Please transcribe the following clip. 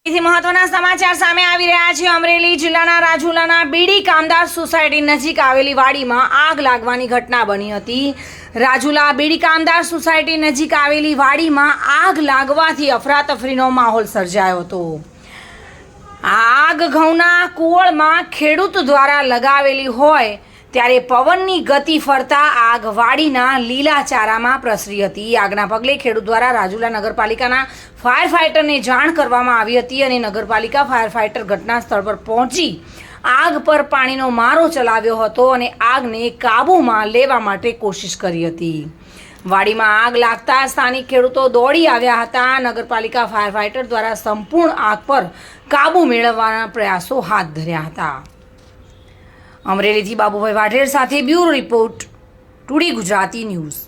મહત્વના સમાચાર સામે આવી રહ્યા છે। અમરેલી જિલ્લાના રાજુલાના બીડી કામદાર સોસાયટી નજીક આવેલી વાડીમાં આગ લાગવાની ઘટના બની હતી। રાજુલા બીડી કામદાર સોસાયટી નજીક આવેલી વાડીમાં આગ લાગવાથી અફરાતફરીનો માહોલ સર્જાયો હતો। આગ ઘઉંના કુવળમાં ખેડૂત દ્વારા લગાવેલી હોય ત્યારે પવનની ગતિ ફરતા આગ વાડીના લીલા ચારામાં પ્રસરી હતી। આગના પગલે ખેડૂત દ્વારા રાજુલા નગરપાલિકાના ફાયર ફાઇટરને જાણ કરવામાં આવી હતી અને નગરપાલિકા ફાયર ફાઇટર ઘટના સ્થળ પર પહોંચી આગ પર પાણીનો મારો ચલાવ્યો હતો અને આગને કાબૂમાં લેવા માટે કોશિશ કરી હતી। વાડીમાં આગ લાગતા સ્થાનિક ખેડૂતો દોડી આવ્યા હતા। નગરપાલિકા ફાયર ફાઇટર દ્વારા સંપૂર્ણ આગ પર કાબૂ મેળવવાના પ્રયાસો હાથ ધર્યા હતા। અમરેલીથી બાબુભાઈ વાઢેર સાથે bureau report, today Gujarati news.